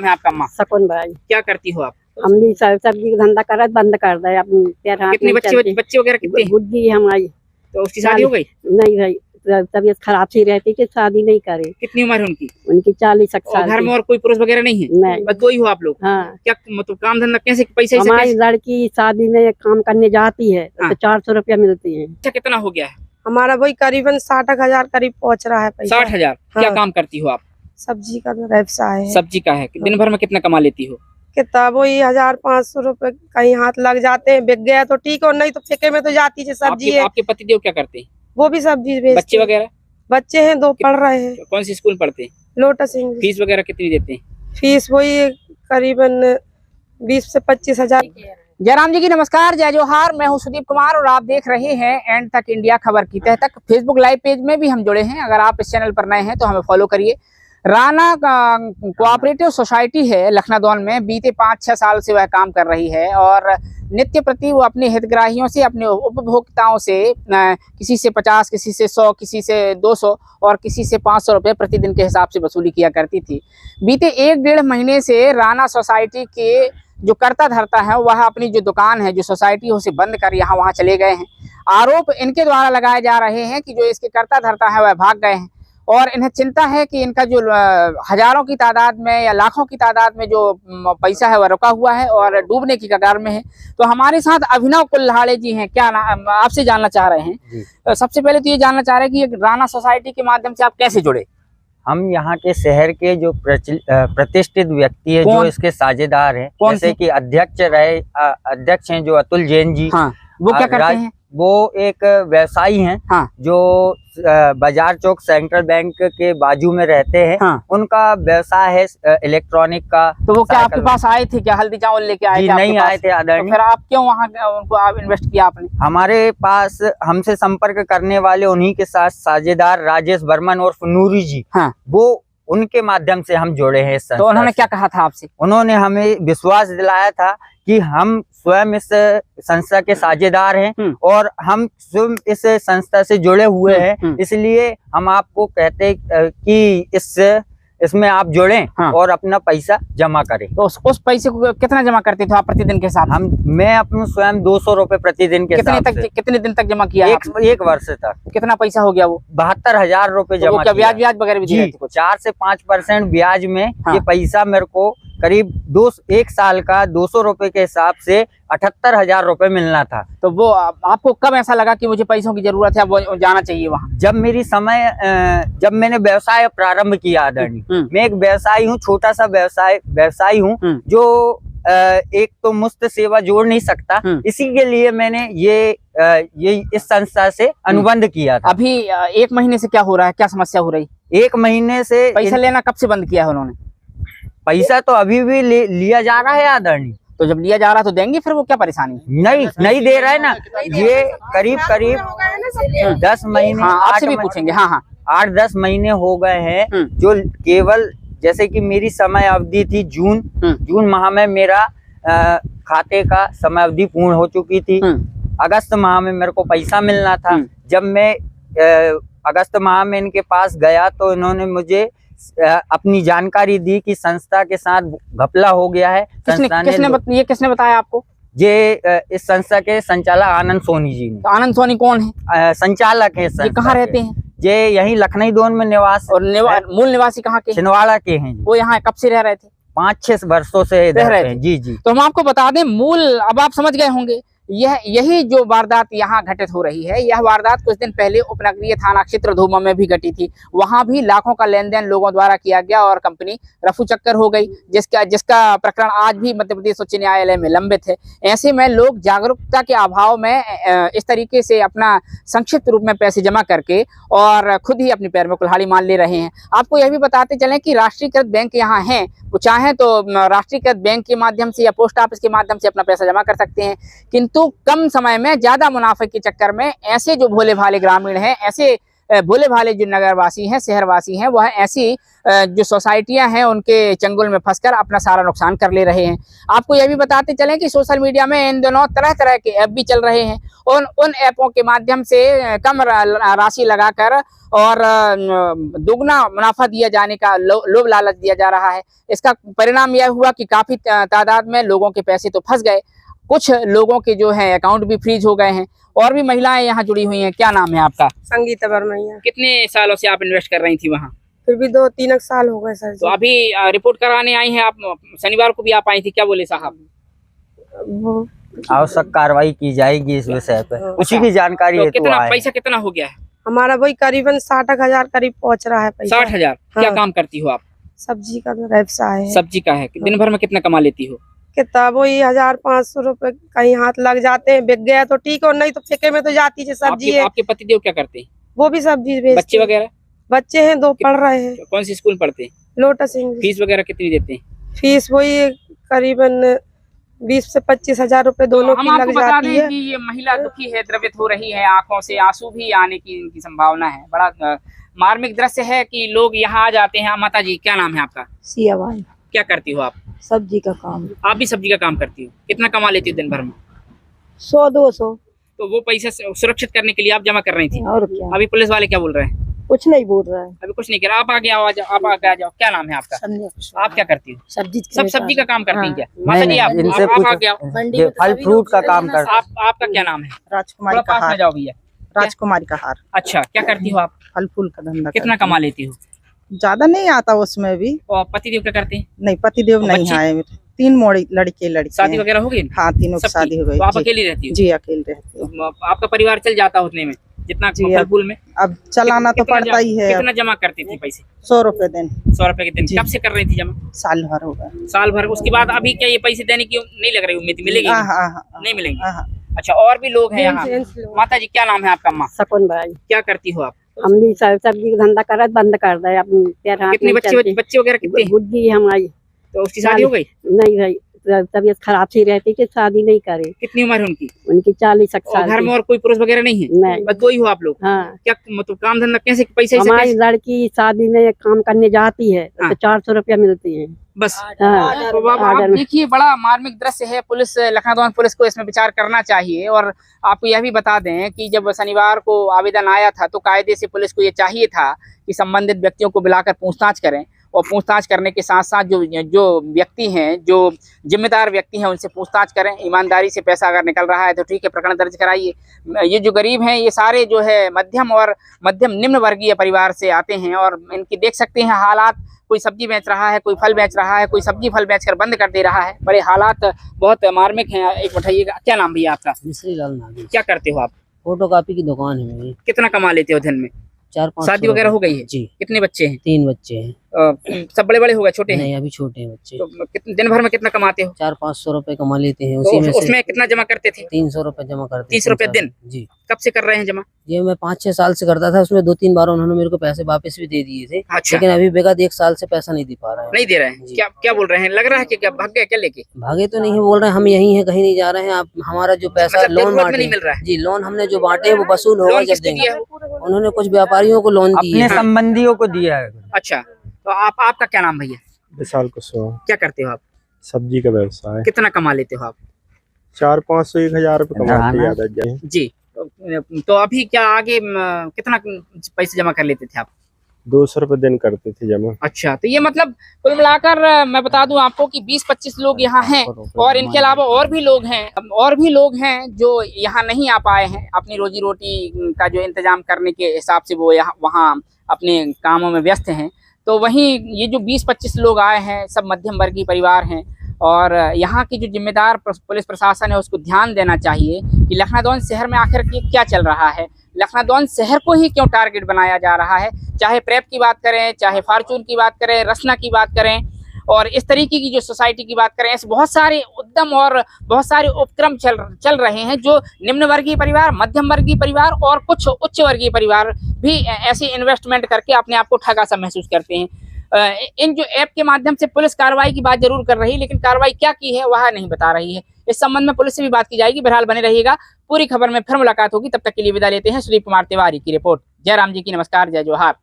नाम है आपका? अम्मा सकुन भाई, क्या करती हो आप? हम भी सब्जी का धंधा कर बंद कर दे अपने पैर हाथ कितने नहीं चलते। बच्चे वगैरह कितने? बुद्धि है हमारी। तो उसकी शादी हो गई? नहीं भाई, तबीयत खराब सी रहती कि शादी नहीं करे। कितनी उम्र है उनकी? उनकी 40 और साल घर में की। और कोई पुरुष वगैरह नहीं है? नहीं। बस दो ही हो आप लोग? हाँ, क्या मतलब काम धंधा कैसे, पैसे हमारी लड़की शादी में काम करने जाती है हाँ। तो 400 रुपया मिलती है। अच्छा, कितना हो गया है? हमारा वही करीबन 60,000 करीब पहुंच रहा है पैसा। 60,000। हाँ। क्या काम करती हो आप? सब्जी का व्यवसाय है। सब्जी का है। दिन भर में कितना कमा लेती हो? कितना वही 1,500 रुपए कहीं हाथ लग जाते हैं, बिक गया तो ठीक, और नहीं तो फेंके में तो जाती है सब्जी। है आपके पतिदेव क्या करते हैं? वो भी सब्जी बेचते बच्चे हैं। वगैरह? बच्चे हैं, 2 पढ़ रहे हैं। कौन सी स्कूल पढ़ते हैं? Lotus English. फीस वगैरह कितनी देते हैं? फीस वही करीबन 20 से 25,000। जयराम जी की नमस्कार, जय जोहार। मैं हूं सुदीप कुमार और आप देख रहे हैं एंड तक इंडिया खबर की तह तक। फेसबुक लाइव पेज में भी हम जुड़े हैं, अगर आप इस चैनल पर नए हैं तो हमें फॉलो करिए। राणा कोऑपरेटिव सोसाइटी है लखनऊ में, बीते 5-6 साल से वह काम कर रही है और नित्य प्रति वो अपने हितग्राहियों से, अपने उपभोक्ताओं से किसी से 50, किसी से 100, किसी से 200 और किसी से 500 रुपये प्रतिदिन के हिसाब से वसूली किया करती थी। बीते 1-1.5 महीने से राणा सोसाइटी के जो कर्ता धर्ता है वह अपनी जो दुकान है, जो सोसाइटी है, उसे बंद कर यहाँ वहाँ चले गए हैं। आरोप इनके द्वारा लगाए जा रहे हैं कि जो इसके कर्ता धर्ता है वह भाग गए हैं और इन्हें चिंता है कि इनका जो हजारों की तादाद में या लाखों की तादाद में जो पैसा है वह रुका हुआ है और डूबने की कगार में है। तो हमारे साथ अभिनव कुल्हाड़े जी हैं, क्या आपसे जानना चाह रहे हैं। सबसे पहले तो ये जानना चाह रहे हैं कि राणा सोसाइटी के माध्यम से आप कैसे जुड़े? हम यहाँ के शहर के जो प्रतिष्ठित व्यक्ति है, जो इसके साझेदार हैं, जैसे कि अध्यक्ष हैं जो अतुल जैन जी। हाँ, वो क्या करते हैं? वो एक व्यवसायी हैं। हाँ। जो बाजार चौक सेंट्रल बैंक के बाजू में रहते हैं। हाँ। उनका व्यवसाय है इलेक्ट्रॉनिक का। तो वो क्या आपके पास आए थे क्या, हल्दी चावल लेके आए थे? नहीं आए थे आदरणीय। तो फिर आप क्यों वहाँ उनको आप इन्वेस्ट किया आपने? हमारे पास हमसे संपर्क करने वाले उन्हीं के साथ साझेदार राजेश बर्मन और नूरी जी। हाँ। वो उनके माध्यम से हम जुड़े हैं। तो उन्होंने क्या कहा था आपसे? उन्होंने हमें विश्वास दिलाया था कि हम स्वयं इस संस्था के साझेदार हैं और हम स्वयं इस संस्था से जुड़े हुए हैं, इसलिए हम आपको कहते कि इसमें आप जुड़ें। हाँ। और अपना पैसा जमा करें। तो उस पैसे को कितना जमा करते थे आप प्रतिदिन के साथ? मैं अपने स्वयं 200 रुपए प्रतिदिन के साथ। कितने दिन तक जमा किया? एक वर्ष तक। कितना पैसा हो गया वो? 72,000 रुपए जमा किया। ब्याज वगैरह भी दिए थे? 4 से 5% ब्याज में। हाँ। ये पैसा मेरे को करीब 1 साल का 200 रुपए के हिसाब से 78,000 रुपए मिलना था। तो वो आपको कब ऐसा लगा कि मुझे पैसों की जरूरत है, वो जाना चाहिए वहाँ? जब मैंने व्यवसाय प्रारंभ किया आदरणीय। मैं एक व्यवसायी हूँ, छोटा सा व्यवसायी हूँ जो एक तो मुफ्त सेवा जोड़ नहीं सकता, इसी के लिए मैंने ये इस संस्था से अनुबंध किया था। अभी 1 महीने से क्या हो रहा है, क्या समस्या हो रही? 1 महीने से पैसा लेना कब से बंद किया है उन्होंने? पैसा तो अभी भी लिया जा रहा है आदरणीय। तो जब लिया जा रहा तो देंगे, फिर वो क्या परेशानी? नहीं दे रहा है ना। ये करीब 10 महीने। हाँ, आपसे भी पूछेंगे। हाँ, 8-10 महीने हो गए हैं, जो केवल जैसे कि मेरी समय अवधि थी जून माह में मेरा खाते का समय अवधि पूर्ण हो चुकी थी। अगस्त माह में मेरे को पैसा मिलना था। जब मैं अगस्त माह में इनके पास गया तो इन्होंने मुझे अपनी जानकारी दी कि संस्था के साथ घपला हो गया है। किसने बताया आपको? ये इस संस्था के संचालक आनंद सोनी जी ने। तो आनंद सोनी कौन है? संचालक है। ये कहाँ रहते हैं? ये यहीं लखनऊ दोन में निवास। और मूल निवासी कहाँ के? छिंदवाड़ा के हैं। वो यहाँ कब से रह रहे थे? 5-6 वर्षों से रह रहे थे। जी। तो हम आपको बता दें, मूल अब आप समझ गए होंगे, यही जो वारदात यहाँ घटित हो रही है, यह वारदात कुछ दिन पहले उपनगरीय थाना क्षेत्र धूमा में भी घटी थी। वहां भी लाखों का लेन देन लोगों द्वारा किया गया और कंपनी रफू चक्कर हो गई, जिसका प्रकरण आज भी मध्य प्रदेश उच्च न्यायालय में लंबित है। ऐसे में लोग जागरूकता के अभाव में इस तरीके से अपना संक्षिप्त रूप में पैसे जमा करके और खुद ही अपने पैर में कुल्हाड़ी मार ले रहे हैं। आपको यह भी बताते चलें कि राष्ट्रीयकृत बैंक यहाँ हैं, वो चाहें तो राष्ट्रीयकृत बैंक के माध्यम से या पोस्ट ऑफिस के माध्यम से अपना पैसा जमा कर सकते हैं, किंतु कम समय में ज्यादा मुनाफे के चक्कर में ऐसे जो भोले भाले ग्रामीण हैं, ऐसे भोले भाले जो नगरवासी हैं, शहरवासी हैं, वह ऐसी जो सोसाइटियां हैं उनके चंगुल में फंसकर अपना सारा नुकसान कर ले रहे हैं। आपको यह भी बताते चलें कि सोशल मीडिया में इन दिनों तरह तरह के ऐप भी चल रहे हैं और उन ऐपों के माध्यम से कम राशि लगाकर और दुगना मुनाफा दिया जाने का लोभ लालच दिया जा रहा है। इसका परिणाम यह हुआ कि काफी तादाद में लोगों के पैसे तो फंस गए, कुछ लोगों के जो है अकाउंट भी फ्रीज हो गए हैं। और भी महिलाएं यहाँ जुड़ी हुई हैं। क्या नाम है आपका? संगीता वर्मैया। कितने सालों से आप इन्वेस्ट कर रही थी वहाँ? फिर भी 2-3 साल हो गए सर जी। तो अभी रिपोर्ट कराने आई हैं आप, शनिवार को भी आप आई थी, क्या बोले साहब? वो आवश्यक कार्रवाई की जाएगी इस विषय पे, उसी की जानकारी तो हेतु कितना आए। पैसा कितना हो गया है? हमारा वही करीबन 60,000 करीब पहुंच रहा है पैसा। 60,000। क्या हाँ। काम करती हो आप? सब्जी का व्यवसाय है। सब्जी का है। दिन भर में कितना कमा लेती हो? कितना वही 1,000-500 रुपए कहीं हाथ लग जाते हैं, बिक गया तो ठीक, और नहीं तो फेंके में तो जाती है सब्जी है। आपके पतिदेव क्या करते हैं? वो भी सब्जी बेचते बच्चे हैं। वगैरह? बच्चे हैं 2 पढ़ रहे हैं। कौन सी स्कूल पढ़ते हैं? Lotus English. फीस वगैरह कितनी देते हैं? फीस वही करीबन 20 से 25,000 रुपए दोनों हम की आपको लग बता जाती दें है। कि ये महिला दुखी है, द्रवित हो रही है, आंखों से आंसू भी आने की इनकी संभावना है। बड़ा मार्मिक दृश्य है कि लोग यहाँ आ जाते हैं। माता जी, क्या नाम है आपका? सिया भाई, क्या करती हो आप? सब्जी का काम। आप भी सब्जी का काम करती हो? कितना कमा लेती हो दिन भर में? 100-200। तो वो पैसा सुरक्षित करने के लिए आप जमा कर रही थी। और क्या, अभी पुलिस वाले क्या बोल रहे हैं? कुछ नहीं बोल रहा है। अभी कुछ नहीं करा। आप आगे आओ, आप आगे आ जाओ। क्या नाम है आपका? आप क्या करती हो? सब्जी सब सब्जी का काम करती हैं क्या? नहीं, माता जी, आप इनसे आप आगे आओ। ये फल फ्रूट का काम करते। आपका क्या नाम है? राजकुमारी थोड़ा का पास में हार। जाओ भैया। राजकुमारी का हार। अच्छा, क्या करती हो आप? फल फूल का धंधा कितना करती कमा लेती हो? हूँ। ज्यादा नहीं आता उसमें भी। और पतिदेव क्या करते हैं? नहीं, पतिदेव और नहीं बच्चे? आए मेरे। 3 मोड़ी लड़के लड़की शादी वगैरह हो गई? हाँ, तीनों की सबकी? शादी हो गई। तो आप जी। अकेली रहती हो? जी, अकेले रहती हूँ। तो आपका परिवार चल जाता उतने में, जितना जी, फल फूल में? अब चलाना तो कितना पड़ता ही है। कितना जमा करती थी पैसे? 100 रुपए दिन। 100 रुपए के दिन। जी। कब से कर रही थी जमा? साल भर हो गया। साल भर। उसके बाद अभी क्या ये पैसे देने की नहीं लग रही उम्मीद? मिलेगी? नहीं मिलेंगी। अच्छा, और भी लोग हैं यहाँ। माता जी, क्या नाम है आपका? अम्मा, सकुन भाई, क्या करती हो आप? हम भी सब्जी का धंधा कर बंद कर दे। अपने पैर हाथ कितने नहीं बच्चे चलते। वगैरह कितने हैं? बुद्धि हमारी तो उसकी शादी हो गई? नहीं भाई, तबीयत खराब सी रहती कि शादी नहीं करे। कितनी उम्र है उनकी? उनकी 40 और साल घर में की। और कोई पुरुष वगैरह नहीं है? नहीं। बस दो ही हो आप लोग? हाँ, क्या मतलब काम धंधा कैसे, पैसे से हमारी कैसे? लड़की शादी में काम करने जाती है हाँ। तो 400 रुपया मिलती है। बस। हाँ, तो बाबा, आप देखिए, बड़ा मार्मिक दृश्य है। पुलिस, लखनऊ पुलिस को इसमें विचार करना चाहिए। और आपको यह भी बता दें कि जब शनिवार को आवेदन आया था तो कायदे से पुलिस को ये चाहिए था कि संबंधित व्यक्तियों को बुलाकर पूछताछ करें, और पूछताछ करने के साथ साथ जो व्यक्ति हैं, जो जिम्मेदार व्यक्ति हैं, उनसे पूछताछ करें। ईमानदारी से पैसा अगर निकल रहा है तो ठीक है, प्रकरण दर्ज कराइए। ये जो गरीब हैं, ये सारे जो है मध्यम और मध्यम निम्न वर्गीय परिवार से आते हैं, और इनकी देख सकते हैं हालात। कोई सब्जी बेच रहा है, कोई फल बेच रहा है, कोई सब्जी फल बेचकर बंद कर दे रहा है। बड़े हालात बहुत मार्मिक हैं। एक बताइएगा, क्या नाम भैया आपका? मिश्री लाल नागी। क्या करते हो आप? फोटोकॉपी की दुकान है मेरी। कितना कमा लेते हो दिन में? 4-5 शादी वगैरह हो गई है? जी। कितने बच्चे हैं? 3 बच्चे हैं। सब बड़े बड़े हो गए, छोटे हैं? नहीं, अभी छोटे हैं बच्चे। तो कितने दिन भर में कितना कमाते हो? 400-500 रुपए कमा लेते हैं। तो उसी में से उसमें कितना जमा करते थे? 300 रुपए जमा करते। 30 रुपए दिन? जी। कब से कर रहे हैं जमा? ये मैं 5-6 साल से करता था। उसमें 2-3 बार उन्होंने मेरे को पैसे वापस भी दे दिए थे। अच्छा। लेकिन अभी बेगत 1 साल से पैसा नहीं दे पा रहे हैं। नहीं दे रहे हैं? जी। क्या बोल रहे हैं? लग रहा है कि क्या भाग गए क्या लेके? भागे तो नहीं है, बोल रहे हैं हम यहीं हैं, कहीं नहीं जा रहे हैं। आप हमारा जो पैसा मतलब लोन जरूरत में बांटे, नहीं मिल रहा है? जी, लोन हमने जो बांटे वो वसूल होगा लोन जब किसने देंगे। दिया है? उन्होंने कुछ व्यापारियों को लोन दिए अपने हैं। संबंधियों को दिया है। अच्छा, तो आपका क्या नाम भैया? विशाल कुशवाहा। क्या करते हो आप? सब्जी का व्यवसाय। कितना कमा लेते हो आप? 400-500-1000 रुपए कमाते हैं, ज्यादा जाए। जी। तो अभी क्या आगे कितना पैसे जमा कर लेते थे आप? 200 रुपए दिन करते थे जमा। अच्छा, तो ये मतलब कुल मिलाकर मैं बता दूं आपको कि 20-25 लोग यहाँ हैं, और इनके अलावा और भी लोग हैं जो यहाँ नहीं आ पाए हैं। अपनी रोजी रोटी का जो इंतजाम करने के हिसाब से वो यहाँ वहाँ अपने कामों में व्यस्त हैं। तो वहीं ये जो 20-25 लोग आए हैं, सब मध्यम वर्गीय परिवार हैं। और यहाँ की जो जिम्मेदार पुलिस प्रशासन है उसको ध्यान देना चाहिए कि लखनऊ शहर में आखिर क्या चल रहा है। लखनऊ शहर को ही क्यों टारगेट बनाया जा रहा है? चाहे प्रेप की बात करें, चाहे फॉर्चून की बात करें, रसना की बात करें, और इस तरीके की जो सोसाइटी की बात करें, ऐसे बहुत सारे उद्यम और बहुत सारे उपक्रम चल रहे हैं जो निम्न वर्गीय परिवार, मध्यम वर्गीय परिवार और कुछ उच्च वर्गीय परिवार भी ऐसे इन्वेस्टमेंट करके अपने आप को ठगा सा महसूस करते हैं। इन जो ऐप के माध्यम से पुलिस कार्रवाई की बात जरूर कर रही है, लेकिन कार्रवाई क्या की है वह नहीं बता रही है। इस संबंध में पुलिस से भी बात की जाएगी। बहरहाल बने रहिएगा, पूरी खबर में फिर मुलाकात होगी। तब तक के लिए विदा लेते हैं। सुदीप कुमार तिवारी की रिपोर्ट। जय राम जी की, नमस्कार, जय जोहार।